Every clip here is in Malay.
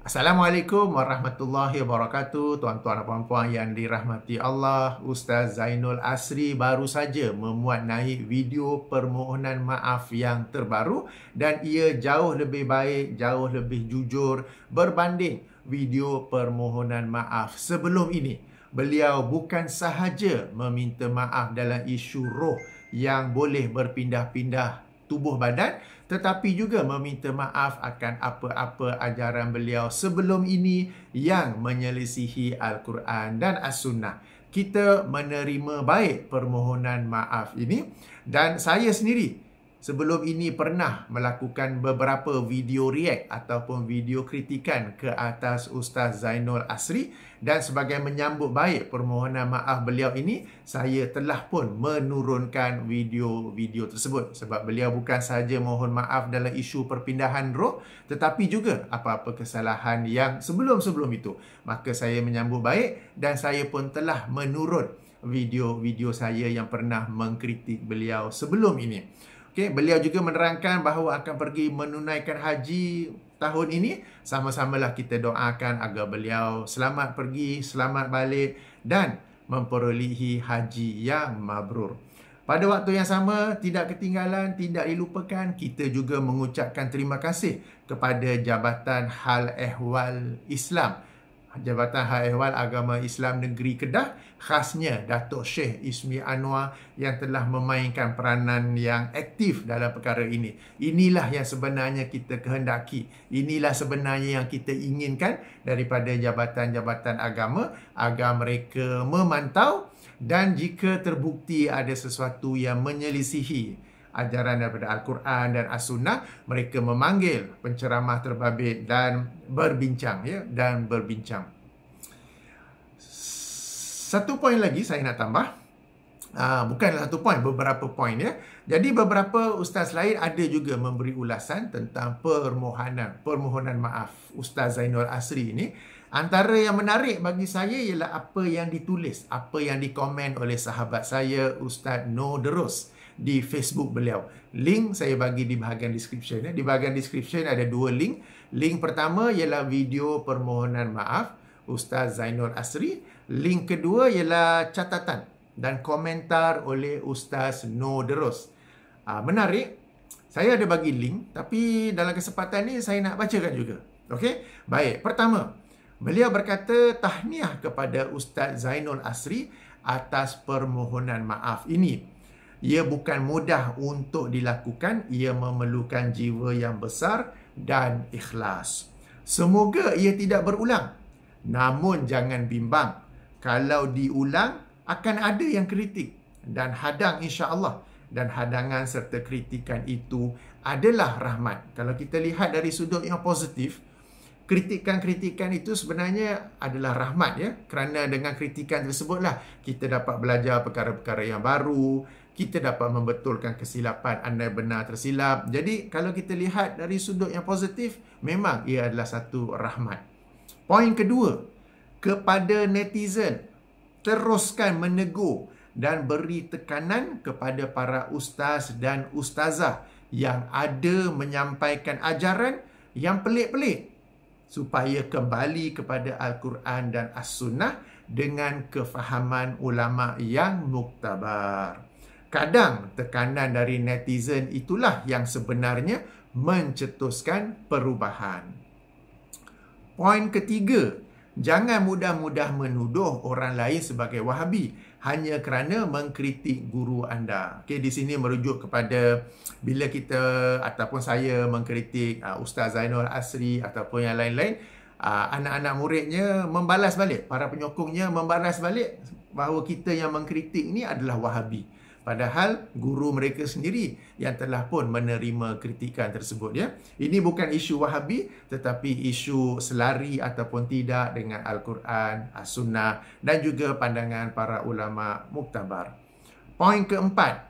Assalamualaikum warahmatullahi wabarakatuh. Tuan-tuan dan puan-puan yang dirahmati Allah, Ustaz Zainul Asri baru saja memuat naik video permohonan maaf yang terbaru dan ia jauh lebih baik, jauh lebih jujur berbanding video permohonan maaf sebelum ini. Beliau bukan sahaja meminta maaf dalam isu roh yang boleh berpindah-pindah tubuh badan, tetapi juga meminta maaf akan apa-apa ajaran beliau sebelum ini yang menyelisihi Al-Quran dan As-Sunnah. Kita menerima baik permohonan maaf ini dan saya sendiri sebelum ini pernah melakukan beberapa video react ataupun video kritikan ke atas Ustaz Zainul Asri dan sebagai menyambut baik permohonan maaf beliau ini, saya telah pun menurunkan video-video tersebut sebab beliau bukan sahaja mohon maaf dalam isu perpindahan roh tetapi juga apa-apa kesalahan yang sebelum-sebelum itu. Maka saya menyambut baik dan saya pun telah menurun video-video saya yang pernah mengkritik beliau sebelum ini. Okay, beliau juga menerangkan bahawa akan pergi menunaikan haji tahun ini. Sama-samalah kita doakan agar beliau selamat pergi, selamat balik dan memperolehi haji yang mabrur. Pada waktu yang sama, tidak ketinggalan, tidak dilupakan, kita juga mengucapkan terima kasih kepada Jabatan Hal Ehwal Islam, Jabatan Hal Ehwal Agama Islam Negeri Kedah, khasnya Datuk Syekh Ismi Anwar yang telah memainkan peranan yang aktif dalam perkara ini. Inilah yang sebenarnya kita kehendaki. Inilah sebenarnya yang kita inginkan daripada jabatan-jabatan agama agar mereka memantau dan jika terbukti ada sesuatu yang menyelisihi ajaran daripada Al-Quran dan As-Sunnah, mereka memanggil penceramah terbabit dan berbincang, dan berbincang. Satu poin lagi saya nak tambah. Bukanlah satu poin, beberapa poin ya. Jadi beberapa ustaz lain ada juga memberi ulasan tentang permohonan maaf Ustaz Zainul Asri ini. Antara yang menarik bagi saya ialah apa yang ditulis, apa yang dikomen oleh sahabat saya Ustaz Noor Derus di Facebook beliau. Link saya bagi di bahagian description. Di bahagian description ada dua link. Link pertama ialah video permohonan maaf Ustaz Zainul Asri. Link kedua ialah catatan dan komentar oleh Ustaz Noor Derus. Menarik. Saya ada bagi link, tapi dalam kesempatan ni saya nak bacakan juga. Okey? Baik. Pertama, beliau berkata tahniah kepada Ustaz Zainul Asri atas permohonan maaf ini. Ia bukan mudah untuk dilakukan, ia memerlukan jiwa yang besar dan ikhlas. Semoga ia tidak berulang. Namun jangan bimbang. Kalau diulang, akan ada yang kritik dan hadang insya-Allah. Dan hadangan serta kritikan itu adalah rahmat. Kalau kita lihat dari sudut yang positif, kritikan-kritikan itu sebenarnya adalah rahmat ya. Kerana dengan kritikan tersebutlah kita dapat belajar perkara-perkara yang baru, kita dapat membetulkan kesilapan andai benar tersilap. Jadi kalau kita lihat dari sudut yang positif, memang ia adalah satu rahmat. Poin kedua, kepada netizen, teruskan menegur dan beri tekanan kepada para ustaz dan ustazah yang ada menyampaikan ajaran yang pelik-pelik supaya kembali kepada Al-Quran dan As-Sunnah dengan kefahaman ulama yang muktabar. Kadang tekanan dari netizen itulah yang sebenarnya mencetuskan perubahan. Poin ketiga, jangan mudah-mudah menuduh orang lain sebagai Wahabi hanya kerana mengkritik guru anda. Okey, di sini merujuk kepada bila kita ataupun saya mengkritik Ustaz Zainul Asri ataupun yang lain-lain, anak-anak muridnya membalas balik, para penyokongnya membalas balik bahawa kita yang mengkritik ni adalah Wahabi. Padahal guru mereka sendiri yang telah pun menerima kritikan tersebut ya. Ini bukan isu Wahabi tetapi isu selari ataupun tidak dengan Al-Quran, As-Sunnah dan juga pandangan para ulama muktabar. Poin keempat,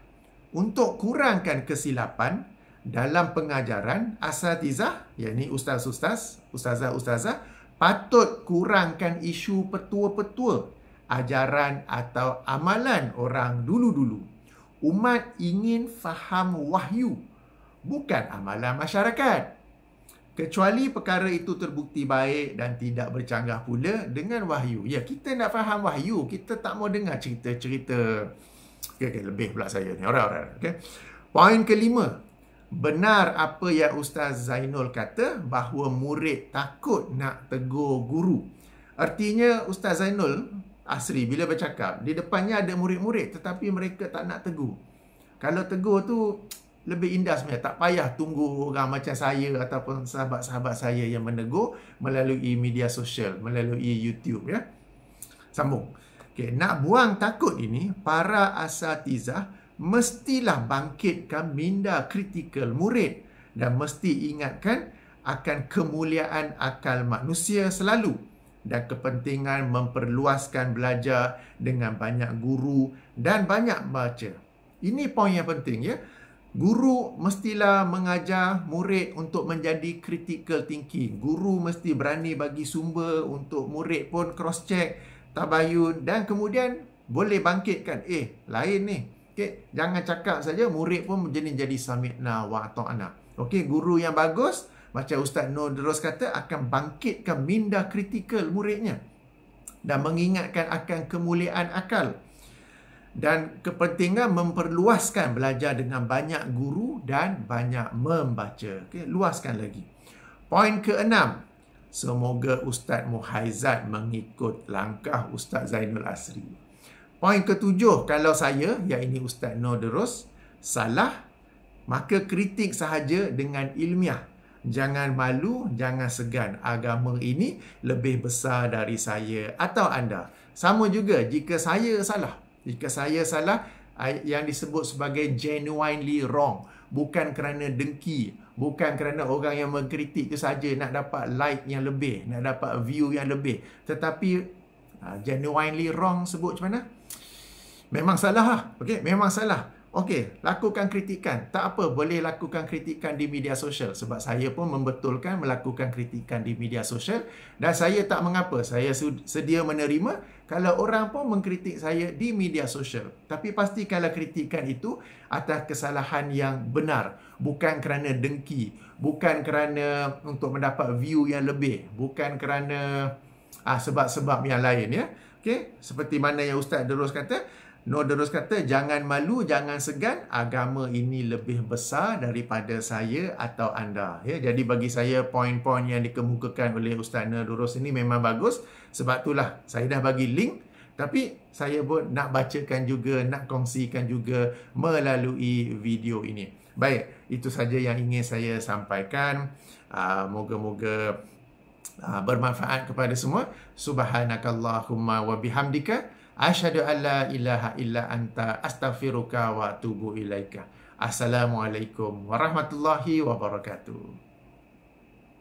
untuk kurangkan kesilapan dalam pengajaran, asatizah, yakni ustaz-ustaz, ustazah-ustazah, patut kurangkan isu petua-petua, ajaran atau amalan orang dulu-dulu. Umat ingin faham wahyu, bukan amalan masyarakat. kecuali perkara itu terbukti baik dan tidak bercanggah pula dengan wahyu. Ya, kita nak faham wahyu, kita tak mau dengar cerita-cerita. Okay, lebih pula saya ni. Alright. Okay. Poin kelima. Benar apa yang Ustaz Zainul kata bahawa murid takut nak tegur guru. Artinya Ustaz Zainul Asri bila bercakap, di depannya ada murid-murid tetapi mereka tak nak tegur. Kalau tegur tu lebih indah sebenarnya. Tak payah tunggu orang macam saya ataupun sahabat-sahabat saya yang menegur melalui media sosial, melalui YouTube, ya. Sambung. Okay, nak buang takut ini, para asatizah mestilah bangkitkan minda kritikal murid dan mesti ingatkan akan kemuliaan akal manusia selalu dan kepentingan memperluaskan belajar dengan banyak guru dan banyak baca. Ini poin yang penting, ya. Guru mestilah mengajar murid untuk menjadi critical thinking. Guru mesti berani bagi sumber untuk murid pun cross check, tabayun, dan kemudian boleh bangkitkan, lain ni. Okay, jangan cakap saja, murid pun jadi sami'na wa ata'na. Okey, guru yang bagus macam Ustaz Nordros kata akan bangkitkan minda kritikal muridnya dan mengingatkan akan kemuliaan akal dan kepentingan memperluaskan belajar dengan banyak guru dan banyak membaca. Okay, luaskan lagi. Poin ke-6. Semoga Ustaz Muhaizat mengikut langkah Ustaz Zainul Asri. Poin ke-7. Kalau saya, iaitu Ustaz Nordros, salah, maka kritik sahaja dengan ilmiah. Jangan malu, jangan segan. Agama ini lebih besar dari saya atau anda. Sama juga jika saya salah. Jika saya salah, yang disebut sebagai genuinely wrong. Bukan kerana dengki. Bukan kerana orang yang mengkritik itu saja nak dapat like yang lebih. Nak dapat view yang lebih. Tetapi genuinely wrong sebut macam mana? Memang salah lah. Okay? Memang salah. Okey, lakukan kritikan. Tak apa, boleh lakukan kritikan di media sosial. Sebab saya pun membetulkan melakukan kritikan di media sosial. Dan saya tak mengapa. Saya sedia menerima kalau orang pun mengkritik saya di media sosial. Tapi pastikanlah kritikan itu atas kesalahan yang benar. Bukan kerana dengki. Bukan kerana untuk mendapat view yang lebih. Bukan kerana sebab-sebab yang lain, ya. Okey, seperti mana yang Ustaz Nordros kata, jangan malu, jangan segan. Agama ini lebih besar daripada saya atau anda. Ya, jadi bagi saya, poin-poin yang dikemukakan oleh Ustaz Nordros ini memang bagus. Sebab itulah saya dah bagi link. Tapi saya pun nak bacakan juga, nak kongsikan juga melalui video ini. Baik, itu saja yang ingin saya sampaikan. Moga-moga bermanfaat kepada semua. Subhanakallahumma wa bihamdika. Asyhadu an la ilaha illa anta astaghfiruka wa atubu ilaika. Assalamualaikum warahmatullahi wabarakatuh.